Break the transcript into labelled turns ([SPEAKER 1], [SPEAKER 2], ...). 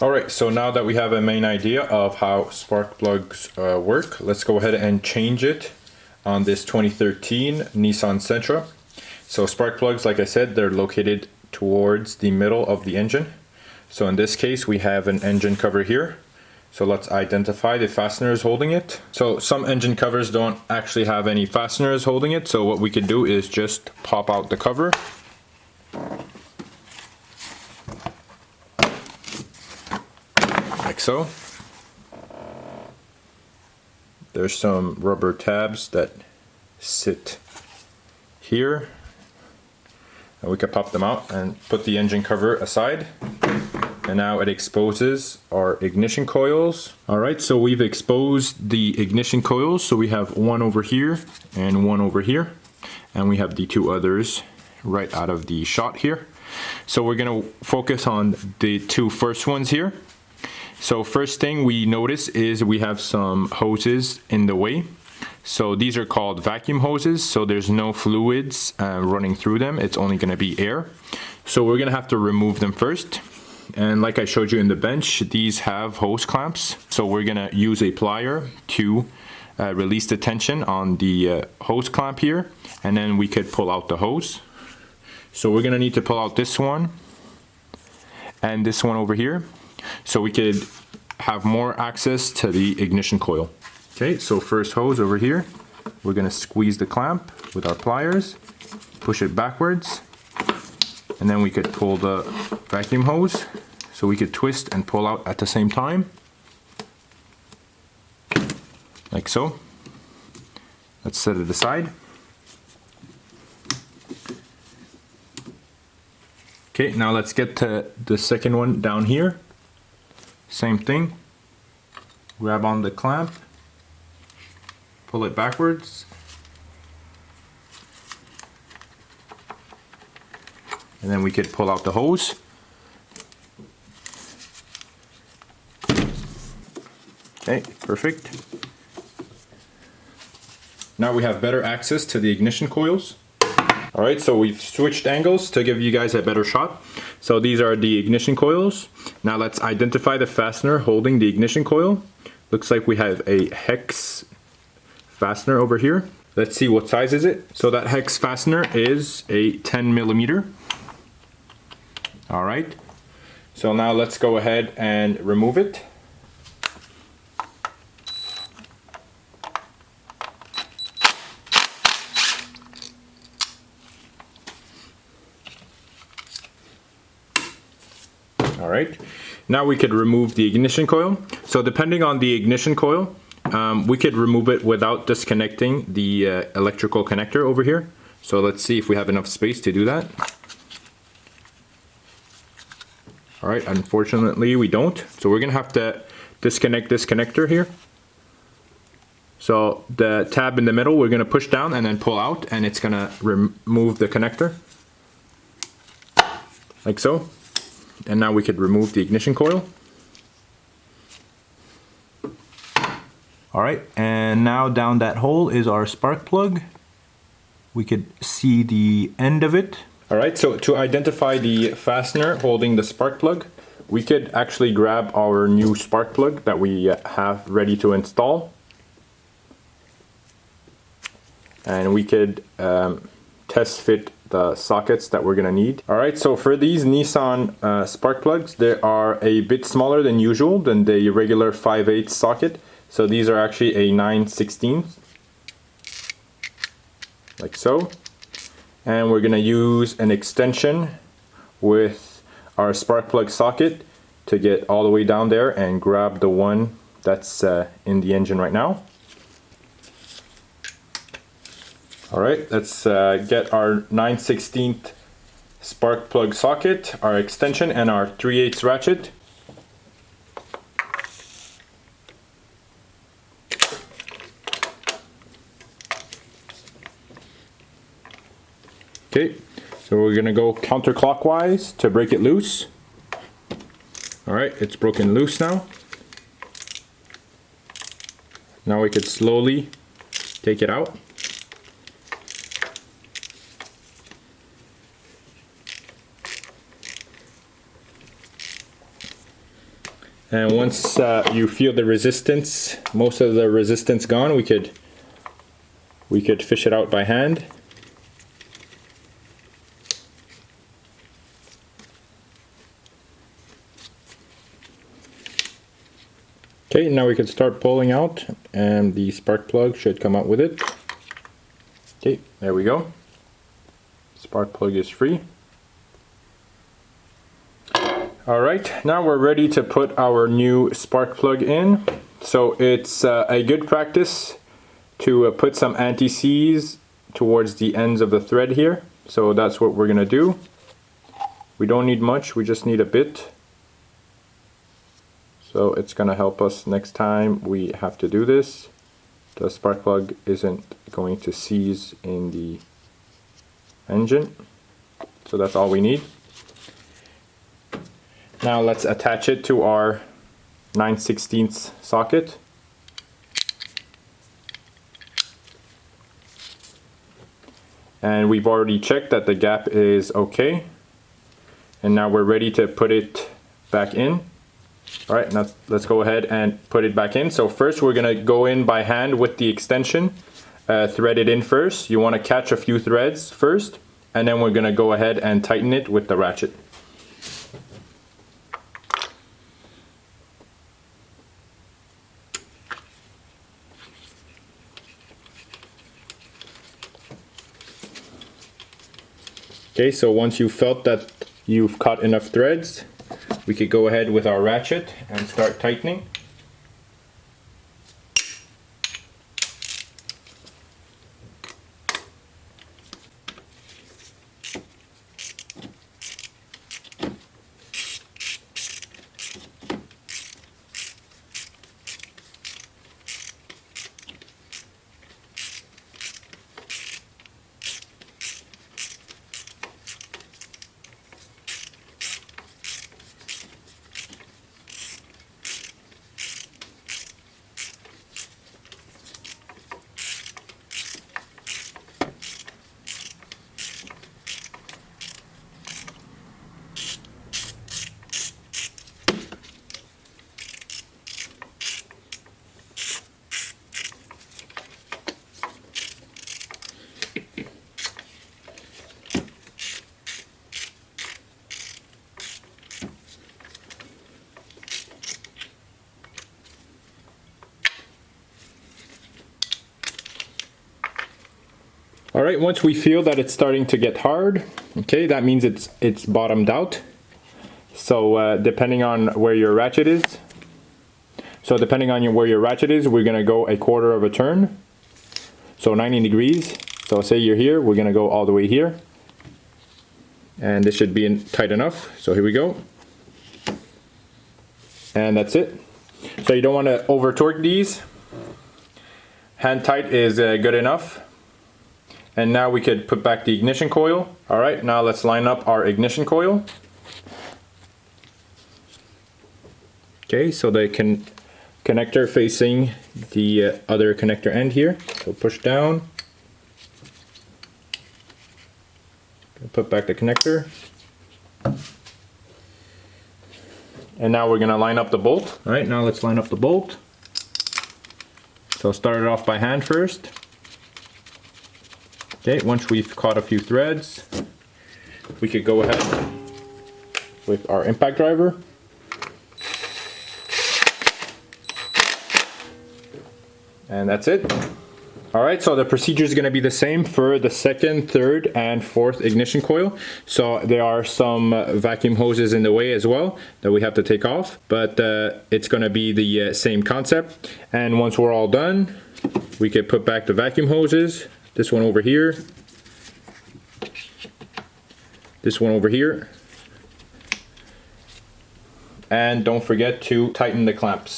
[SPEAKER 1] Alright, so now that we have a main idea of how spark plugs work, let's go ahead and change it on this 2013 Nissan Sentra. So spark plugs, like I said, they're located towards the middle of the engine. So in this case, we have an engine cover here. So let's identify the fasteners holding it. So some engine covers don't actually have any fasteners holding it. So what we could do is just pop out the cover. Like so. There's some rubber tabs that sit here. And we could pop them out and put the engine cover aside. And now it exposes our ignition coils. Alright, so we've exposed the ignition coils. So we have one over here and one over here. And we have the two others right out of the shot here. So we're going to focus on the two first ones here. So first thing we notice is we have some hoses in the way. So these are called vacuum hoses. So there's no fluids running through them. It's only going to be air. So we're going to have to remove them first. And like I showed you in the bench, these have hose clamps. So we're going to use a plier to release the tension on the hose clamp here. And then we could pull out the hose. So we're going to need to pull out this one and this one over here, so we could have more access to the ignition coil. Okay, so first hose over here, we're going to squeeze the clamp with our pliers, push it backwards, and then we could pull the vacuum hose, so we could twist and pull out at the same time, like so. Let's set it aside. Okay, now let's get to the second one down here. Same thing. Grab on the clamp, pull it backwards, and then we could pull out the hose. Okay, perfect. Now we have better access to the ignition coils. Alright, so we've switched angles to give you guys a better shot. So these are the ignition coils. Now let's identify the fastener holding the ignition coil. Looks like we have a hex fastener over here. Let's see what size is it. So that hex fastener is a 10 millimeter. Alright, so now let's go ahead and remove it. Alright, now we could remove the ignition coil. So depending on the ignition coil, we could remove it without disconnecting the electrical connector over here. So let's see if we have enough space to do that. Alright, unfortunately we don't. So we're going to have to disconnect this connector here. So the tab in the middle, we're going to push down and then pull out, and it's going to remove the connector. Like so. And now we could remove the ignition coil. Alright, and now down that hole is our spark plug. We could see the end of it. Alright, so to identify the fastener holding the spark plug, we could actually grab our new spark plug that we have ready to install. And we could test fit the sockets that we're gonna need. Alright, so for these Nissan spark plugs, they are a bit smaller than usual than the regular 5/8 socket. So these are actually a 9/16, like so. And we're gonna use an extension with our spark plug socket to get all the way down there and grab the one that's in the engine right now. Alright, let's get our 9/16 spark plug socket, our extension, and our 3/8 ratchet. Okay, so we're going to go counterclockwise to break it loose. Alright, it's broken loose now. Now we could slowly take it out. And once you feel the resistance, most of the resistance gone, we could fish it out by hand. Okay, now we can start pulling out, and the spark plug should come out with it. Okay, there we go. Spark plug is free. Alright, now we're ready to put our new spark plug in. So it's a good practice to put some anti-seize towards the ends of the thread here. So that's what we're going to do. We don't need much, we just need a bit. So it's going to help us next time we have to do this. The spark plug isn't going to seize in the engine. So that's all we need. Now let's attach it to our 9/16 socket. And we've already checked that the gap is okay. And now we're ready to put it back in. All right, now let's go ahead and put it back in. So first we're gonna go in by hand with the extension, thread it in first. You wanna catch a few threads first, and then we're gonna go ahead and tighten it with the ratchet. Okay, so once you've felt that you've caught enough threads, we could go ahead with our ratchet and start tightening. All right, once we feel that it's starting to get hard, okay, that means it's bottomed out. So depending on where your ratchet is, we're gonna go a quarter of a turn. So 90 degrees. So say you're here, we're gonna go all the way here. And this should be tight enough. So here we go. And that's it. So you don't wanna over torque these. Hand tight is good enough. And now we could put back the ignition coil. All right, now let's line up our ignition coil. Okay, so the connector facing the other connector end here. So push down. Put back the connector. And now we're gonna line up the bolt. All right, now let's line up the bolt. So start it off by hand first. Okay, once we've caught a few threads, we could go ahead with our impact driver. And that's it. All right, so the procedure is going to be the same for the second, third, and fourth ignition coil. So there are some vacuum hoses in the way as well that we have to take off, but it's going to be the same concept. And once we're all done, we could put back the vacuum hoses. This one over here. This one over here. And don't forget to tighten the clamps.